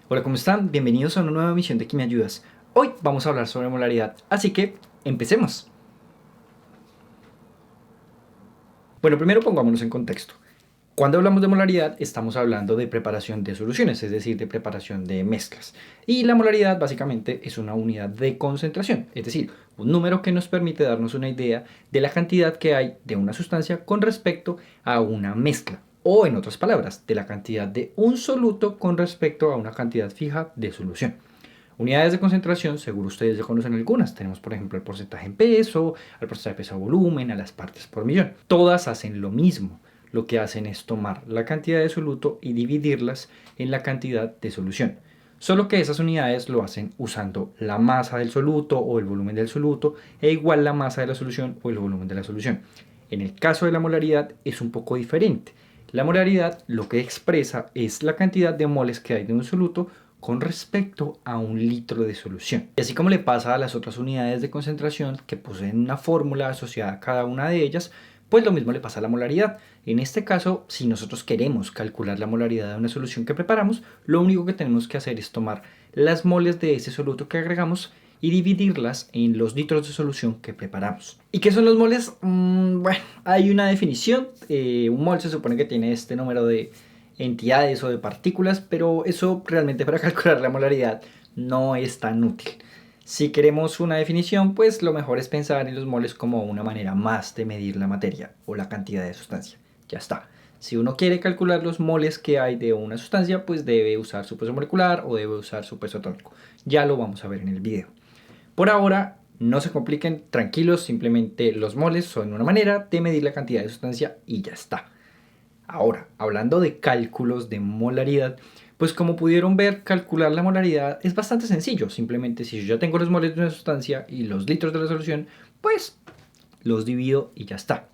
Hola, ¿cómo están? Bienvenidos a una nueva emisión de ¿Qué me ayudas? Hoy vamos a hablar sobre molaridad, así que empecemos. Bueno, primero pongámonos en contexto. Cuando hablamos de molaridad, estamos hablando de preparación de soluciones, es decir, de preparación de mezclas. Y la molaridad básicamente es una unidad de concentración, es decir, un número que nos permite darnos una idea de la cantidad que hay de una sustancia con respecto a una mezcla. O en otras palabras, de la cantidad de un soluto con respecto a una cantidad fija de solución. Unidades de concentración, seguro ustedes ya conocen algunas. Tenemos, por ejemplo, el porcentaje en peso, el porcentaje de peso a volumen, a las partes por millón. Todas hacen lo mismo. Lo que hacen es tomar la cantidad de soluto y dividirlas en la cantidad de solución. Solo que esas unidades lo hacen usando la masa del soluto o el volumen del soluto e igual la masa de la solución o el volumen de la solución. En el caso de la molaridad es un poco diferente. La molaridad lo que expresa es la cantidad de moles que hay de un soluto con respecto a un litro de solución. Y así como le pasa a las otras unidades de concentración que poseen una fórmula asociada a cada una de ellas, pues lo mismo le pasa a la molaridad. En este caso, si nosotros queremos calcular la molaridad de una solución que preparamos, lo único que tenemos que hacer es tomar las moles de ese soluto que agregamos y dividirlas en los litros de solución que preparamos. ¿Y qué son los moles? Bueno, hay una definición. Un mol se supone que tiene este número de entidades o de partículas, pero eso realmente para calcular la molaridad no es tan útil. Si queremos una definición, pues lo mejor es pensar en los moles como una manera más de medir la materia o la cantidad de sustancia. Ya está. Si uno quiere calcular los moles que hay de una sustancia, pues debe usar su peso molecular o debe usar su peso atómico. Ya lo vamos a ver en el video. Por ahora, no se compliquen, tranquilos, simplemente los moles son una manera de medir la cantidad de sustancia y ya está. Ahora, hablando de cálculos de molaridad, pues como pudieron ver, calcular la molaridad es bastante sencillo. Simplemente si yo ya tengo los moles de una sustancia y los litros de la solución, pues los divido y ya está.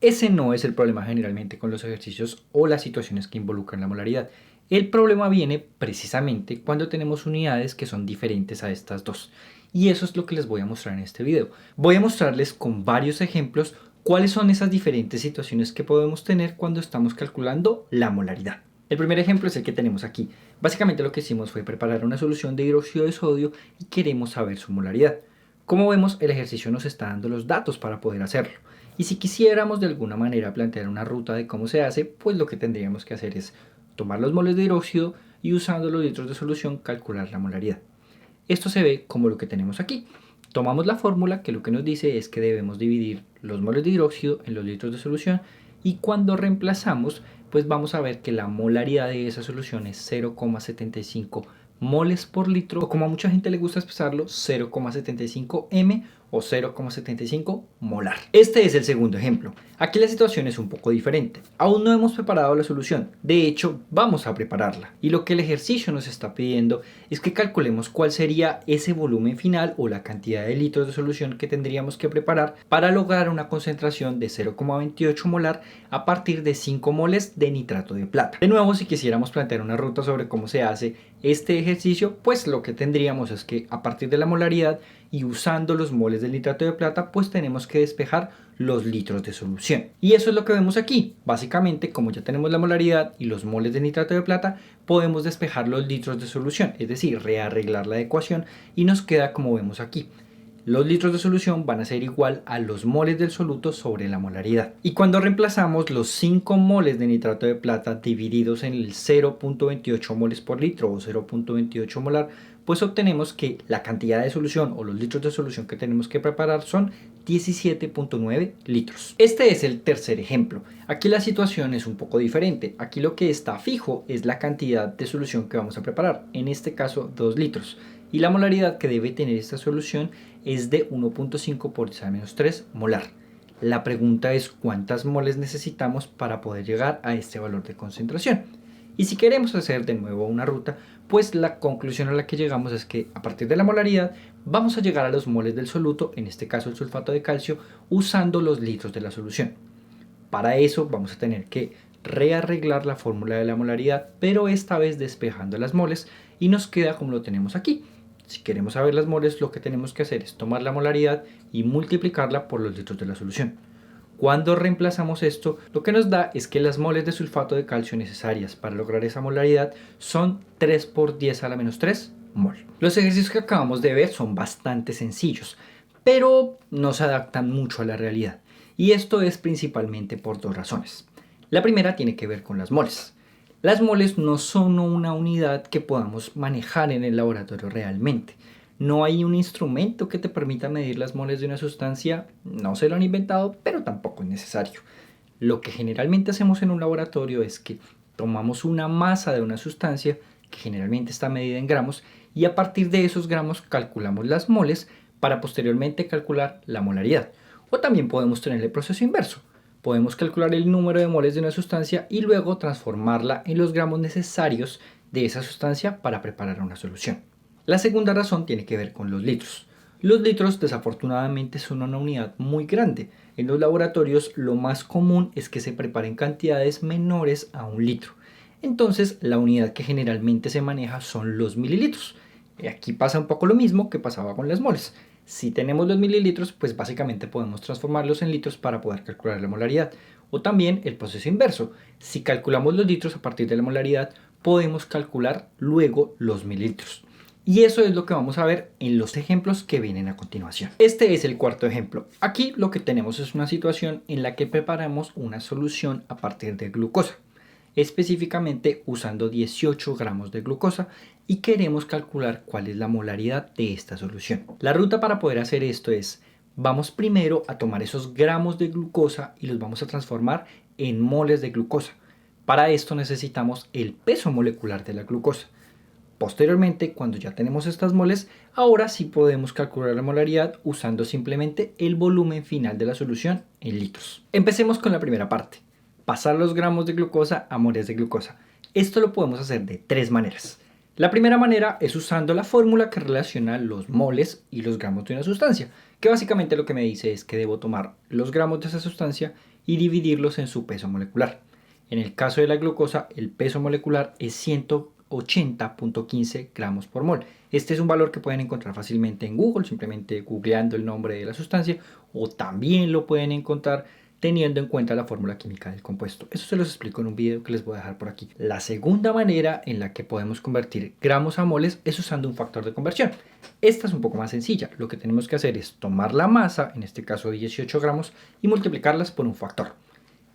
Ese no es el problema generalmente con los ejercicios o las situaciones que involucran la molaridad. El problema viene precisamente cuando tenemos unidades que son diferentes a estas dos. Y eso es lo que les voy a mostrar en este video. Voy a mostrarles con varios ejemplos cuáles son esas diferentes situaciones que podemos tener cuando estamos calculando la molaridad. El primer ejemplo es el que tenemos aquí. Básicamente lo que hicimos fue preparar una solución de hidróxido de sodio y queremos saber su molaridad. Como vemos, el ejercicio nos está dando los datos para poder hacerlo. Y si quisiéramos de alguna manera plantear una ruta de cómo se hace, pues lo que tendríamos que hacer es tomar los moles de hidróxido y usando los litros de solución calcular la molaridad. Esto se ve como lo que tenemos aquí. Tomamos la fórmula que lo que nos dice es que debemos dividir los moles de hidróxido en los litros de solución y cuando reemplazamos, pues vamos a ver que la molaridad de esa solución es 0,75 moles por litro, o como a mucha gente le gusta expresarlo, 0,75 m o 0,75 molar. Este es el segundo ejemplo. Aquí la situación es un poco diferente. Aún no hemos preparado la solución. De hecho, vamos a prepararla. Y lo que el ejercicio nos está pidiendo es que calculemos cuál sería ese volumen final o la cantidad de litros de solución que tendríamos que preparar para lograr una concentración de 0,28 molar a partir de 5 moles de nitrato de plata. De nuevo, si quisiéramos plantear una ruta sobre cómo se hace este ejercicio, pues lo que tendríamos es que a partir de la molaridad y usando los moles del nitrato de plata, pues tenemos que despejar los litros de solución. Y eso es lo que vemos aquí. Básicamente, como ya tenemos la molaridad y los moles de nitrato de plata, podemos despejar los litros de solución, es decir, rearreglar la ecuación y nos queda como vemos aquí. Los litros de solución van a ser igual a los moles del soluto sobre la molaridad. Y cuando reemplazamos los 5 moles de nitrato de plata divididos en el 0,28 moles por litro o 0,28 molar, pues obtenemos que la cantidad de solución o los litros de solución que tenemos que preparar son 17,9 litros. Este es el tercer ejemplo. Aquí la situación es un poco diferente. Aquí lo que está fijo es la cantidad de solución que vamos a preparar, en este caso 2 litros. Y la molaridad que debe tener esta solución es de 1,5 por 10⁻³ molar. La pregunta es cuántas moles necesitamos para poder llegar a este valor de concentración. Y si queremos hacer de nuevo una ruta, pues la conclusión a la que llegamos es que a partir de la molaridad vamos a llegar a los moles del soluto, en este caso el sulfato de calcio, usando los litros de la solución. Para eso vamos a tener que rearreglar la fórmula de la molaridad, pero esta vez despejando las moles y nos queda como lo tenemos aquí. Si queremos saber las moles, lo que tenemos que hacer es tomar la molaridad y multiplicarla por los litros de la solución. Cuando reemplazamos esto, lo que nos da es que las moles de sulfato de calcio necesarias para lograr esa molaridad son 3 por 10 a la menos 3 mol. Los ejercicios que acabamos de ver son bastante sencillos, pero no se adaptan mucho a la realidad. Y esto es principalmente por dos razones. La primera tiene que ver con las moles. Las moles no son una unidad que podamos manejar en el laboratorio realmente. No hay un instrumento que te permita medir las moles de una sustancia, no se lo han inventado, pero tampoco es necesario. Lo que generalmente hacemos en un laboratorio es que tomamos una masa de una sustancia, que generalmente está medida en gramos, y a partir de esos gramos calculamos las moles para posteriormente calcular la molaridad. O también podemos tener el proceso inverso. Podemos calcular el número de moles de una sustancia y luego transformarla en los gramos necesarios de esa sustancia para preparar una solución. La segunda razón tiene que ver con los litros. Los litros desafortunadamente son una unidad muy grande. En los laboratorios lo más común es que se preparen cantidades menores a 1 litro. Entonces la unidad que generalmente se maneja son los mililitros. Aquí pasa un poco lo mismo que pasaba con las moles. Si tenemos los mililitros, pues básicamente podemos transformarlos en litros para poder calcular la molaridad. O también el proceso inverso. Si calculamos los litros a partir de la molaridad, podemos calcular luego los mililitros. Y eso es lo que vamos a ver en los ejemplos que vienen a continuación. Este es el cuarto ejemplo. Aquí lo que tenemos es una situación en la que preparamos una solución a partir de glucosa, específicamente usando 18 gramos de glucosa, y queremos calcular cuál es la molaridad de esta solución. La ruta para poder hacer esto es, vamos primero a tomar esos gramos de glucosa y los vamos a transformar en moles de glucosa. Para esto necesitamos el peso molecular de la glucosa. Posteriormente, cuando ya tenemos estas moles, ahora sí podemos calcular la molaridad usando simplemente el volumen final de la solución en litros. Empecemos con la primera parte, pasar los gramos de glucosa a moles de glucosa. Esto lo podemos hacer de tres maneras. La primera manera es usando la fórmula que relaciona los moles y los gramos de una sustancia, que básicamente lo que me dice es que debo tomar los gramos de esa sustancia y dividirlos en su peso molecular. En el caso de la glucosa, el peso molecular es 180.15 gramos por mol. Este es un valor que pueden encontrar fácilmente en Google, simplemente googleando el nombre de la sustancia, o también lo pueden encontrar teniendo en cuenta la fórmula química del compuesto. Eso se los explico en un video que les voy a dejar por aquí. La segunda manera en la que podemos convertir gramos a moles es usando un factor de conversión. Esta es un poco más sencilla. Lo que tenemos que hacer es tomar la masa, en este caso 18 gramos, y multiplicarlas por un factor.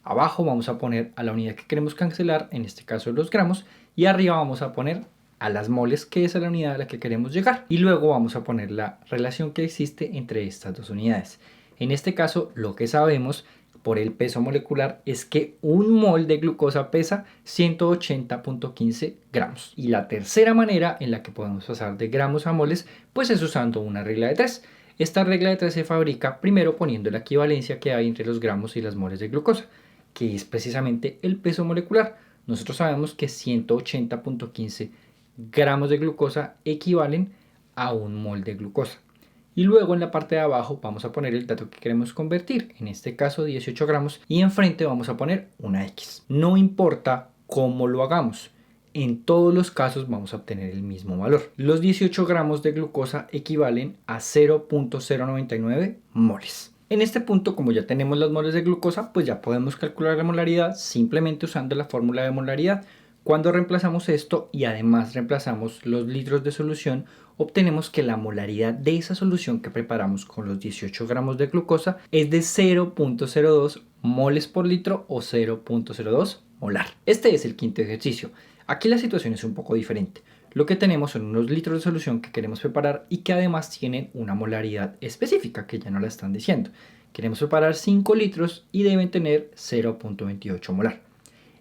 Abajo vamos a poner a la unidad que queremos cancelar, en este caso los gramos, y arriba vamos a poner a las moles, que es la unidad a la que queremos llegar. Y luego vamos a poner la relación que existe entre estas dos unidades. En este caso, lo que sabemos por el peso molecular es que un mol de glucosa pesa 180.15 gramos. Y la tercera manera en la que podemos pasar de gramos a moles, pues es usando una regla de 3. Esta regla de 3 se fabrica primero poniendo la equivalencia que hay entre los gramos y las moles de glucosa, que es precisamente el peso molecular. Nosotros sabemos que 180.15 gramos de glucosa equivalen a un mol de glucosa. Y luego en la parte de abajo vamos a poner el dato que queremos convertir, en este caso 18 gramos, y enfrente vamos a poner una X. No importa cómo lo hagamos, en todos los casos vamos a obtener el mismo valor. Los 18 gramos de glucosa equivalen a 0.099 moles. En este punto, como ya tenemos las moles de glucosa, pues ya podemos calcular la molaridad simplemente usando la fórmula de molaridad. Cuando reemplazamos esto y además reemplazamos los litros de solución, obtenemos que la molaridad de esa solución que preparamos con los 18 gramos de glucosa es de 0.02 moles por litro o 0.02 molar. Este es el quinto ejercicio. Aquí la situación es un poco diferente. Lo que tenemos son unos litros de solución que queremos preparar y que además tienen una molaridad específica que ya no la están diciendo. Queremos preparar 5 litros y deben tener 0.28 molar.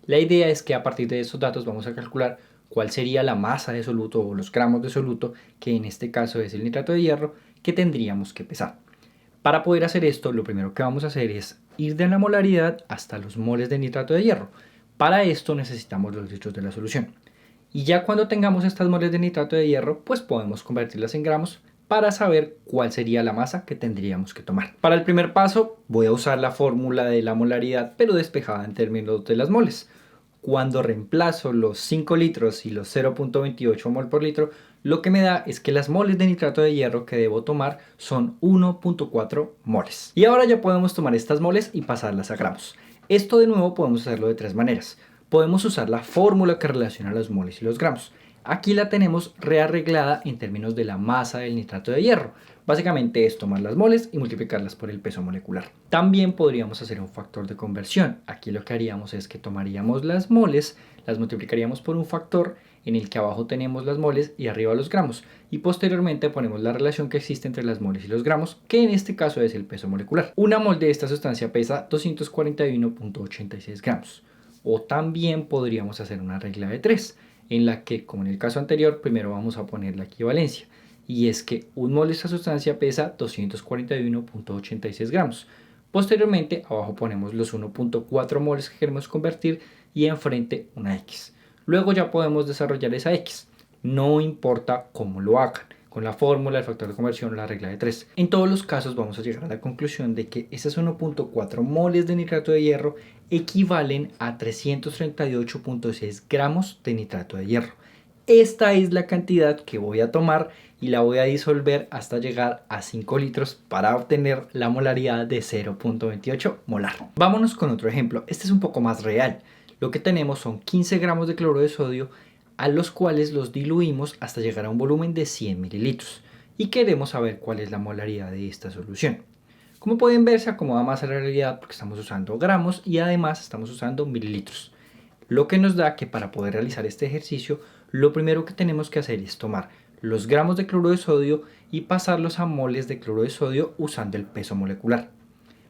La idea es que a partir de esos datos vamos a calcular cuál sería la masa de soluto o los gramos de soluto, que en este caso es el nitrato de hierro, que tendríamos que pesar. Para poder hacer esto, lo primero que vamos a hacer es ir de la molaridad hasta los moles de nitrato de hierro. Para esto necesitamos los litros de la solución. Y ya cuando tengamos estas moles de nitrato de hierro, pues podemos convertirlas en gramos para saber cuál sería la masa que tendríamos que tomar. Para el primer paso voy a usar la fórmula de la molaridad, pero despejada en términos de las moles. Cuando reemplazo los 5 litros y los 0.28 mol por litro, lo que me da es que las moles de nitrato de hierro que debo tomar son 1.4 moles. Y ahora ya podemos tomar estas moles y pasarlas a gramos. Esto de nuevo podemos hacerlo de tres maneras. Podemos usar la fórmula que relaciona los moles y los gramos. Aquí la tenemos rearreglada en términos de la masa del nitrato de hierro. Básicamente es tomar las moles y multiplicarlas por el peso molecular. También podríamos hacer un factor de conversión. Aquí lo que haríamos es que tomaríamos las moles, las multiplicaríamos por un factor en el que abajo tenemos las moles y arriba los gramos. Y posteriormente ponemos la relación que existe entre las moles y los gramos, que en este caso es el peso molecular. Una mol de esta sustancia pesa 241.86 gramos. O también podríamos hacer una regla de 3, en la que, como en el caso anterior, primero vamos a poner la equivalencia. Y es que un mol de esta sustancia pesa 241.86 gramos. Posteriormente, abajo ponemos los 1.4 moles que queremos convertir y enfrente una X. Luego ya podemos desarrollar esa X. No importa cómo lo hagan, con la fórmula, el factor de conversión, la regla de 3. En todos los casos vamos a llegar a la conclusión de que esas 1.4 moles de nitrato de hierro equivalen a 338.6 gramos de nitrato de hierro. Esta es la cantidad que voy a tomar y la voy a disolver hasta llegar a 5 litros para obtener la molaridad de 0.28 molar. Vámonos con otro ejemplo. Este es un poco más real. Lo que tenemos son 15 gramos de cloro de sodio a los cuales los diluimos hasta llegar a un volumen de 100 mililitros y queremos saber cuál es la molaridad de esta solución. Como pueden ver, se acomoda más a la realidad porque estamos usando gramos y además estamos usando mililitros. Lo que nos da que para poder realizar este ejercicio, lo primero que tenemos que hacer es tomar los gramos de cloro de sodio y pasarlos a moles de cloro de sodio usando el peso molecular.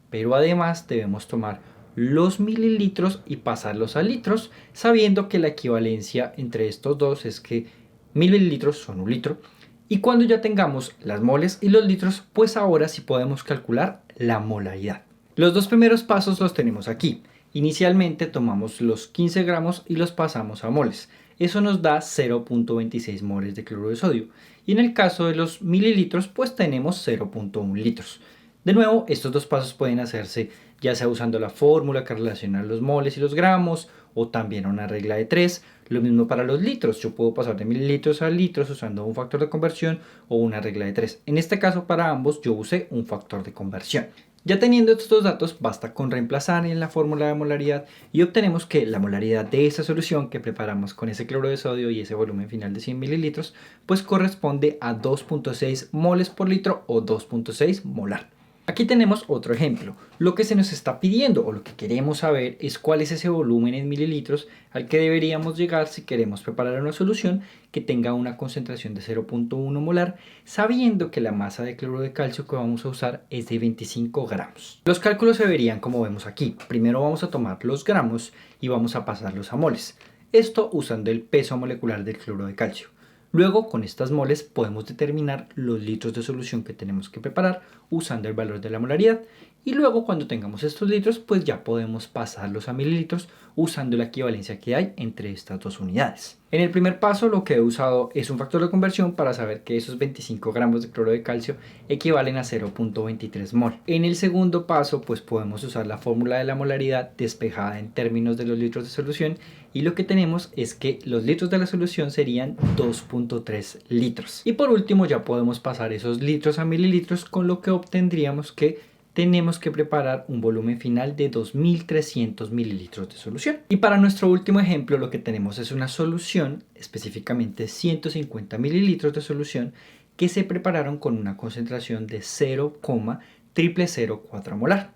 Pero además debemos tomar los mililitros y pasarlos a litros, sabiendo que la equivalencia entre estos dos es que 1000 mililitros son un litro. Y cuando ya tengamos las moles y los litros, pues ahora sí podemos calcular la molaridad. Los dos primeros pasos los tenemos aquí. Inicialmente tomamos los 15 gramos y los pasamos a moles. Eso nos da 0.26 moles de cloro de sodio. Y en el caso de los mililitros, pues tenemos 0.1 litros. De nuevo, estos dos pasos pueden hacerse ya sea usando la fórmula que relaciona los moles y los gramos o también una regla de 3. Lo mismo para los litros. Yo puedo pasar de mililitros a litros usando un factor de conversión o una regla de 3. En este caso, para ambos, yo usé un factor de conversión. Ya teniendo estos dos datos, basta con reemplazar en la fórmula de molaridad y obtenemos que la molaridad de esa solución que preparamos con ese cloro de sodio y ese volumen final de 100 mililitros, pues corresponde a 2.6 moles por litro o 2.6 molar. Aquí tenemos otro ejemplo. Lo que se nos está pidiendo o lo que queremos saber es cuál es ese volumen en mililitros al que deberíamos llegar si queremos preparar una solución que tenga una concentración de 0.1 molar, sabiendo que la masa de cloro de calcio que vamos a usar es de 25 gramos. Los cálculos se verían como vemos aquí. Primero vamos a tomar los gramos y vamos a pasarlos a moles. Esto usando el peso molecular del cloro de calcio. Luego, con estas moles podemos determinar los litros de solución que tenemos que preparar usando el valor de la molaridad. Y luego, cuando tengamos estos litros, pues ya podemos pasarlos a mililitros usando la equivalencia que hay entre estas dos unidades. En el primer paso, lo que he usado es un factor de conversión para saber que esos 25 gramos de cloro de calcio equivalen a 0.23 mol. En el segundo paso, pues podemos usar la fórmula de la molaridad despejada en términos de los litros de solución y lo que tenemos es que los litros de la solución serían 2.3 litros. Y por último ya podemos pasar esos litros a mililitros, con lo que obtendríamos que tenemos que preparar un volumen final de 2300 mililitros de solución. Y para nuestro último ejemplo lo que tenemos es una solución, específicamente 150 mililitros de solución que se prepararon con una concentración de 0,0004 molar.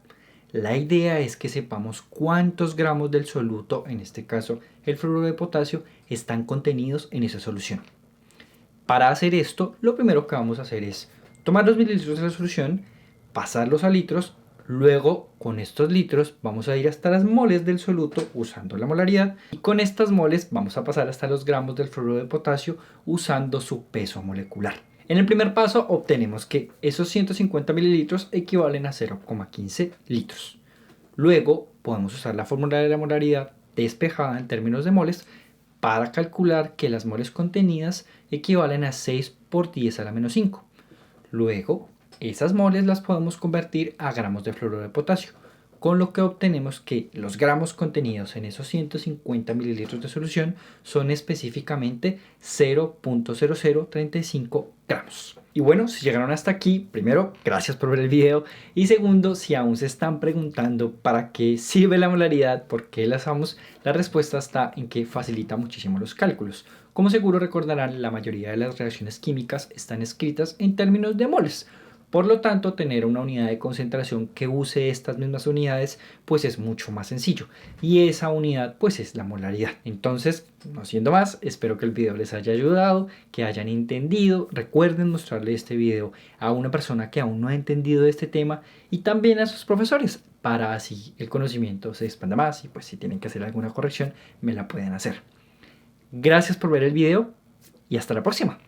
La idea es que sepamos cuántos gramos del soluto, en este caso el fluoruro de potasio, están contenidos en esa solución. Para hacer esto, lo primero que vamos a hacer es tomar los mililitros de la solución, pasarlos a litros, luego con estos litros vamos a ir hasta las moles del soluto usando la molaridad y con estas moles vamos a pasar hasta los gramos del fluoruro de potasio usando su peso molecular. En el primer paso obtenemos que esos 150 mililitros equivalen a 0,15 litros. Luego podemos usar la fórmula de la molaridad despejada en términos de moles para calcular que las moles contenidas equivalen a 6 por 10 a la menos 5. Luego esas moles las podemos convertir a gramos de fluoruro de potasio. con lo que obtenemos que los gramos contenidos en esos 150 mililitros de solución son específicamente 0.0035 gramos. Y bueno, si llegaron hasta aquí, primero, gracias por ver el video. Y segundo, si aún se están preguntando para qué sirve la molaridad, por qué la usamos, la respuesta está en que facilita muchísimo los cálculos. Como seguro recordarán, la mayoría de las reacciones químicas están escritas en términos de moles. Por lo tanto, tener una unidad de concentración que use estas mismas unidades, pues es mucho más sencillo. Y esa unidad, pues es la molaridad. Entonces, no siendo más, espero que el video les haya ayudado, que hayan entendido. Recuerden mostrarle este video a una persona que aún no ha entendido este tema y también a sus profesores, para así el conocimiento se expanda más y pues si tienen que hacer alguna corrección, me la pueden hacer. Gracias por ver el video y hasta la próxima.